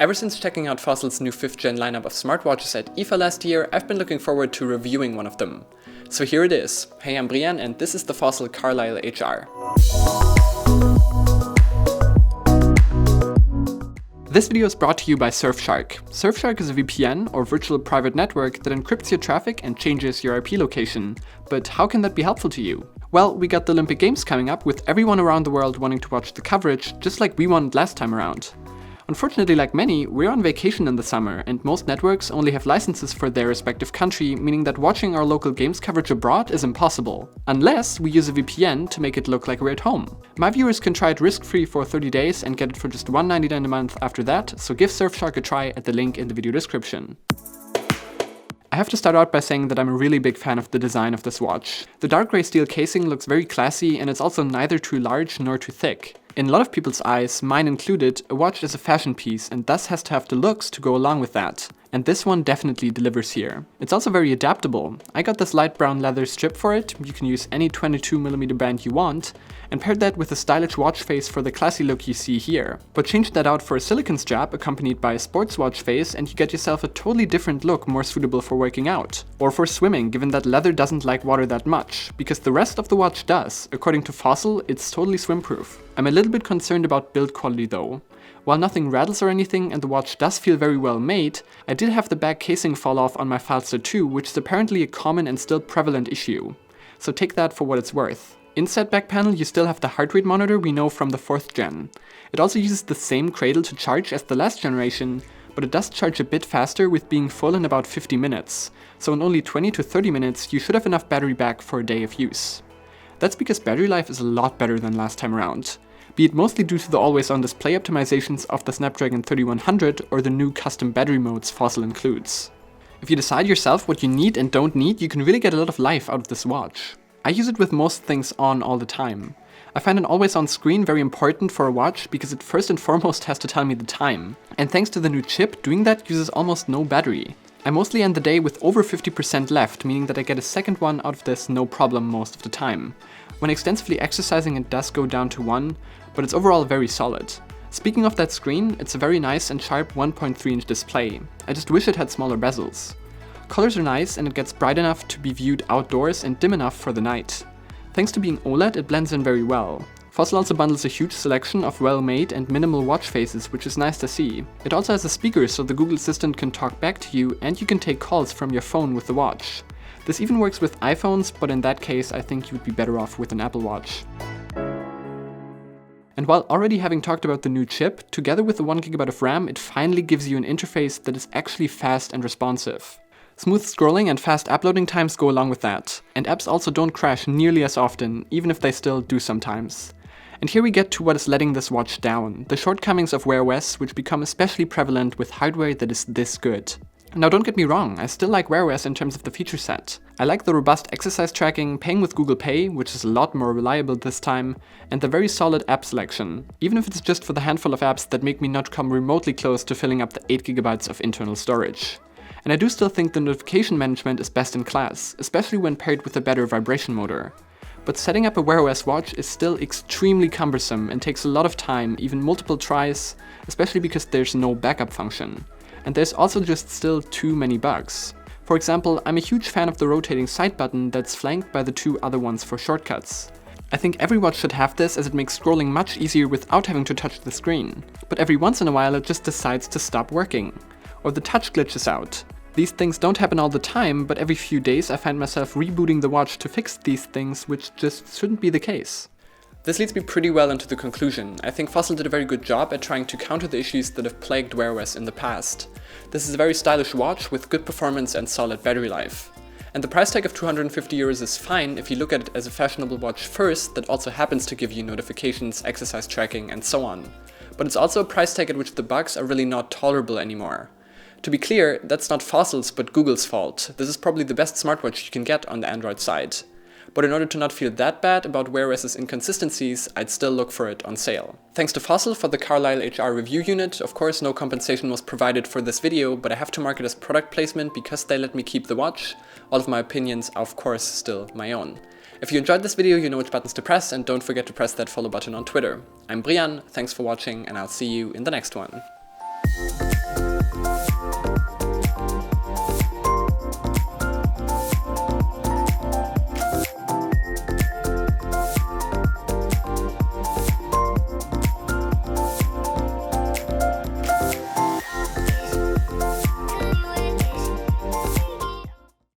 Ever since checking out Fossil's new 5th gen lineup of smartwatches at IFA last year, I've been looking forward to reviewing one of them. So here it is. Hey, I'm Brian and this is the Fossil Carlyle HR. This video is brought to you by Surfshark. Surfshark is a VPN, or virtual private network, that encrypts your traffic and changes your IP location. But how can that be helpful to you? Well, we got the Olympic Games coming up, with everyone around the world wanting to watch the coverage, just like we wanted last time around. Unfortunately, like many, we're on vacation in the summer, and most networks only have licenses for their respective country, meaning that watching our local games coverage abroad is impossible, unless we use a VPN to make it look like we're at home. My viewers can try it risk-free for 30 days and get it for just $1.99 a month after that, so give Surfshark a try at the link in the video description. I have to start out by saying that I'm a really big fan of the design of this watch. The dark grey steel casing looks very classy, and it's also neither too large nor too thick. In a lot of people's eyes, mine included, a watch is a fashion piece and thus has to have the looks to go along with that. And this one definitely delivers here. It's also very adaptable. I got this light brown leather strip for it, you can use any 22mm band you want, and paired that with a stylish watch face for the classy look you see here. But change that out for a silicone strap accompanied by a sports watch face and you get yourself a totally different look more suitable for working out. Or for swimming, given that leather doesn't like water that much, because the rest of the watch does. According to Fossil, it's totally swimproof. I'm a little bit concerned about build quality though. While nothing rattles or anything and the watch does feel very well made, I did have the back casing fall off on my Falster 2, which is apparently a common and still prevalent issue. So take that for what it's worth. Inside back panel you still have the heart rate monitor we know from the 4th gen. It also uses the same cradle to charge as the last generation, but it does charge a bit faster with being full in about 50 minutes. So in only 20 to 30 minutes you should have enough battery back for a day of use. That's because battery life is a lot better than last time around. Be it mostly due to the always-on display optimizations of the Snapdragon 3100 or the new custom battery modes Fossil includes. If you decide yourself what you need and don't need, you can really get a lot of life out of this watch. I use it with most things on all the time. I find an always-on screen very important for a watch because it first and foremost has to tell me the time. And thanks to the new chip, doing that uses almost no battery. I mostly end the day with over 50% left, meaning that I get a second one out of this no problem most of the time. When extensively exercising it does go down to 1, but it's overall very solid. Speaking of that screen, it's a very nice and sharp 1.3-inch display. I just wish it had smaller bezels. Colors are nice and it gets bright enough to be viewed outdoors and dim enough for the night. Thanks to being OLED, it blends in very well. Fossil also bundles a huge selection of well-made and minimal watch faces, which is nice to see. It also has a speaker so the Google Assistant can talk back to you and you can take calls from your phone with the watch. This even works with iPhones, but in that case I think you would be better off with an Apple Watch. And while already having talked about the new chip, together with the 1GB of RAM, it finally gives you an interface that is actually fast and responsive. Smooth scrolling and fast uploading times go along with that, and apps also don't crash nearly as often, even if they still do sometimes. And here we get to what is letting this watch down, the shortcomings of Wear OS, which become especially prevalent with hardware that is this good. Now don't get me wrong, I still like Wear OS in terms of the feature set. I like the robust exercise tracking, paying with Google Pay, which is a lot more reliable this time, and the very solid app selection, even if it's just for the handful of apps that make me not come remotely close to filling up the 8GB of internal storage. And I do still think the notification management is best in class, especially when paired with a better vibration motor. But setting up a Wear OS watch is still extremely cumbersome and takes a lot of time, even multiple tries, especially because there's no backup function. And there's also just still too many bugs. For example, I'm a huge fan of the rotating side button that's flanked by the 2 other ones for shortcuts. I think every watch should have this as it makes scrolling much easier without having to touch the screen. But every once in a while it just decides to stop working. Or the touch glitches out. These things don't happen all the time, but every few days I find myself rebooting the watch to fix these things, which just shouldn't be the case. This leads me pretty well into the conclusion. I think Fossil did a very good job at trying to counter the issues that have plagued Wear OS in the past. This is a very stylish watch with good performance and solid battery life. And the price tag of €250 is fine if you look at it as a fashionable watch first that also happens to give you notifications, exercise tracking, and so on. But it's also a price tag at which the bugs are really not tolerable anymore. To be clear, that's not Fossil's but Google's fault. This is probably the best smartwatch you can get on the Android side. But in order to not feel that bad about Wear OS's inconsistencies, I'd still look for it on sale. Thanks to Fossil for the Carlyle HR review unit. Of course, no compensation was provided for this video, but I have to mark it as product placement because they let me keep the watch. All of my opinions are of course still my own. If you enjoyed this video, you know which buttons to press, and don't forget to press that follow button on Twitter. I'm Brian, thanks for watching, and I'll see you in the next one.